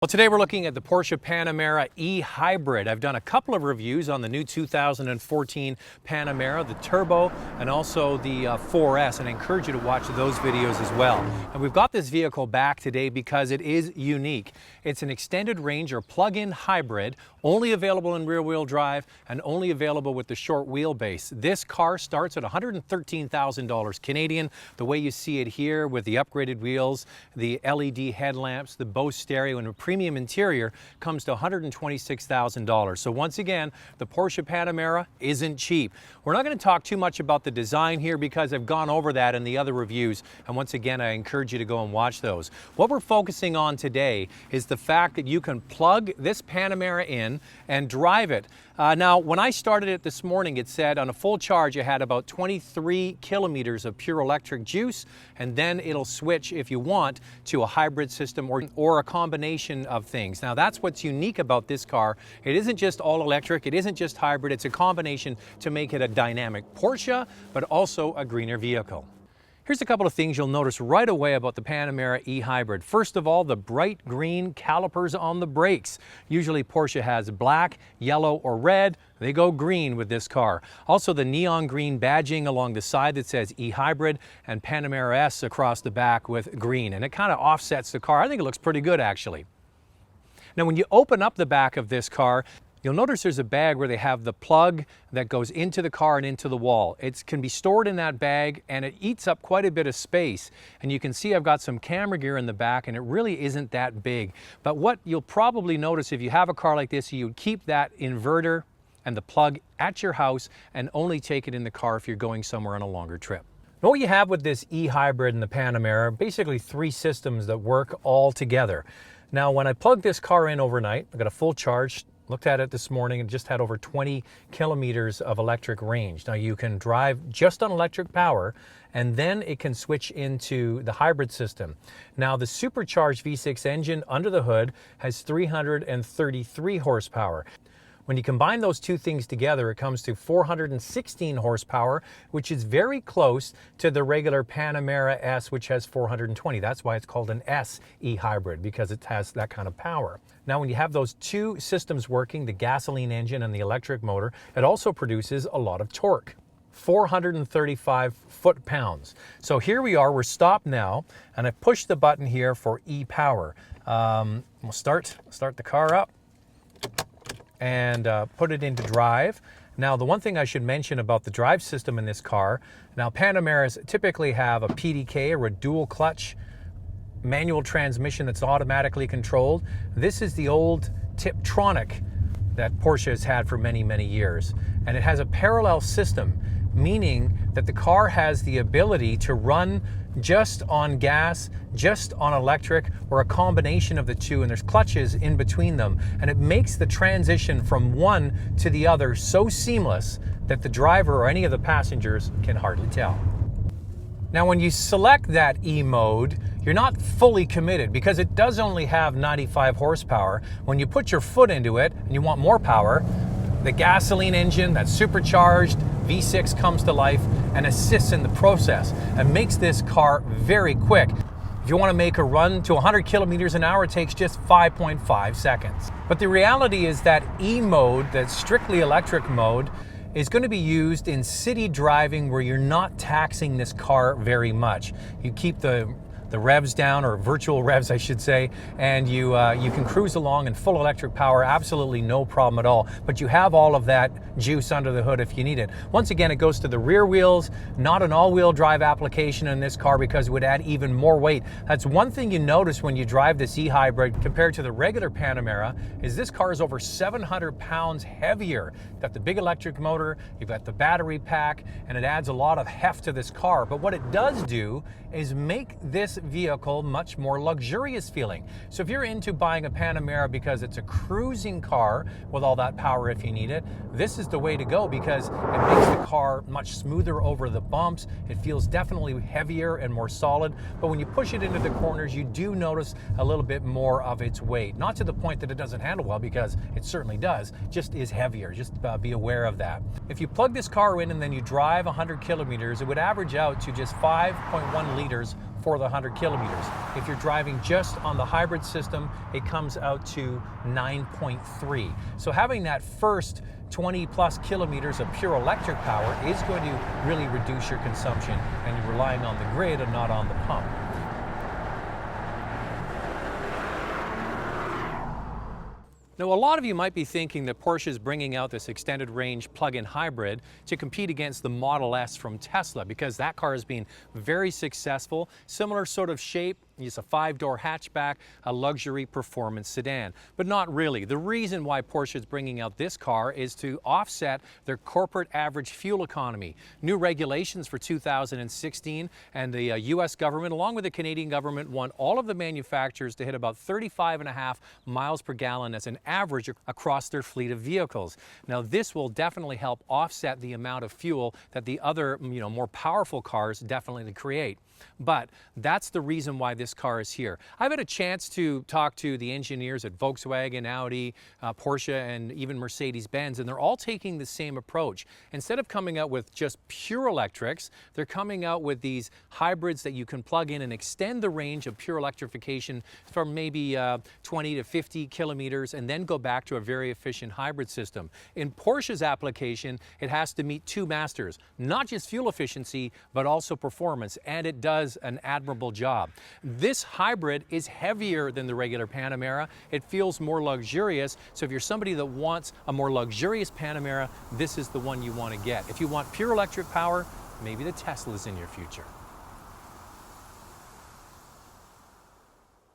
Well, today we're looking at the Porsche Panamera e-hybrid. I've done a couple of reviews on the new 2014 Panamera, the Turbo, and also the 4S, and I encourage you to watch those videos as well. And we've got this vehicle back today because it is unique. It's an extended range or plug-in hybrid, only available in rear-wheel drive and only available with the short wheelbase. This car starts at $113,000 Canadian, the way you see it here with the upgraded wheels, the LED headlamps, the Bose stereo, and a premium interior comes to $126,000. So once again, the Porsche Panamera isn't cheap. We're not going to talk too much about the design here because I've gone over that in the other reviews, and once again I encourage you to go and watch those. What we're focusing on today is the fact that you can plug this Panamera in and drive it. Now, when I started it this morning, it said on a full charge it had about 23 kilometers of pure electric juice, and then it'll switch, if you want, to a hybrid system or a combination of things. Now, that's what's unique about this car. It isn't just all electric, it isn't just hybrid, it's a combination to make it a dynamic Porsche, but also a greener vehicle. Here's a couple of things you'll notice right away about the Panamera e-hybrid. First of all, the bright green calipers on the brakes. Usually Porsche has black, yellow, or red. They go green with this car. Also the neon green badging along the side that says e-hybrid, and Panamera S across the back with green. And it kind of offsets the car. I think it looks pretty good actually. Now when you open up the back of this car, you'll notice there's a bag where they have the plug that goes into the car and into the wall. It can be stored in that bag and it eats up quite a bit of space. And you can see I've got some camera gear in the back and it really isn't that big. But what you'll probably notice if you have a car like this, you would keep that inverter and the plug at your house and only take it in the car if you're going somewhere on a longer trip. Now what you have with this e-hybrid and the Panamera, basically three systems that work all together. Now when I plugged this car in overnight, I got a full charge. Looked at it this morning and just had over 20 kilometers of electric range. Now you can drive just on electric power and then it can switch into the hybrid system. Now the supercharged V6 engine under the hood has 333 horsepower. When you combine those two things together, it comes to 416 horsepower, which is very close to the regular Panamera S, which has 420. That's why it's called an S e-hybrid, because it has that kind of power. Now, when you have those two systems working, the gasoline engine and the electric motor, it also produces a lot of torque. 435 foot-pounds. So here we are, we're stopped now, and I push the button here for e-power. We'll start the car up and put it into drive. Now, the one thing I should mention about the drive system in this car, now Panameras typically have a PDK or a dual clutch manual transmission that's automatically controlled. This is the old Tiptronic that Porsche has had for many, many years. And it has a parallel system, meaning that the car has the ability to run just on gas, just on electric, or a combination of the two, and there's clutches in between them. And it makes the transition from one to the other so seamless that the driver or any of the passengers can hardly tell. Now when you select that E mode, you're not fully committed because it does only have 95 horsepower. When you put your foot into it and you want more power, the gasoline engine, that supercharged V6 comes to life and assists in the process and makes this car very quick. If you want to make a run to 100 kilometers an hour, it takes just 5.5 seconds. But the reality is that E mode, that strictly electric mode, is going to be used in city driving where you're not taxing this car very much. You keep the revs down, or virtual revs I should say, and you can cruise along in full electric power, absolutely no problem at all. But you have all of that juice under the hood if you need it. Once again, it goes to the rear wheels, not an all-wheel drive application in this car because it would add even more weight. That's one thing you notice when you drive this e-hybrid compared to the regular Panamera, is this car is over 700 pounds heavier. You've got the big electric motor, you've got the battery pack, and it adds a lot of heft to this car. But what it does do is make this vehicle much more luxurious feeling. So if you're into buying a Panamera because it's a cruising car with all that power if you need it, this is the way to go because it makes the car much smoother over the bumps. It feels definitely heavier and more solid, but when you push it into the corners, you do notice a little bit more of its weight. Not to the point that it doesn't handle well, because it certainly does, just is heavier. Just be aware of that. If you plug this car in and then you drive 100 kilometers, it would average out to just 5.1 liters for the 100 kilometers. If you're driving just on the hybrid system, it comes out to 9.3. So having that first 20 plus kilometers of pure electric power is going to really reduce your consumption, and you're relying on the grid and not on the pump. Now, a lot of you might be thinking that Porsche is bringing out this extended range plug-in hybrid to compete against the Model S from Tesla, because that car has been very successful. Similar sort of shape. It's a 5-door hatchback, a luxury performance sedan. But not really. The reason why Porsche is bringing out this car is to offset their corporate average fuel economy. New regulations for 2016, and the US government, along with the Canadian government, want all of the manufacturers to hit about 35.5 miles per gallon as an average across their fleet of vehicles. Now, this will definitely help offset the amount of fuel that the other, more powerful cars definitely create. But that's the reason why this car is here. I've had a chance to talk to the engineers at Volkswagen, Audi, Porsche, and even Mercedes-Benz, and they're all taking the same approach. Instead of coming out with just pure electrics, they're coming out with these hybrids that you can plug in and extend the range of pure electrification from maybe 20 to 50 kilometers, and then go back to a very efficient hybrid system. In Porsche's application, it has to meet two masters, not just fuel efficiency, but also performance, and it does an admirable job. This hybrid is heavier than the regular Panamera. It feels more luxurious, so if you're somebody that wants a more luxurious Panamera, this is the one you want to get. If you want pure electric power, maybe the Tesla's in your future.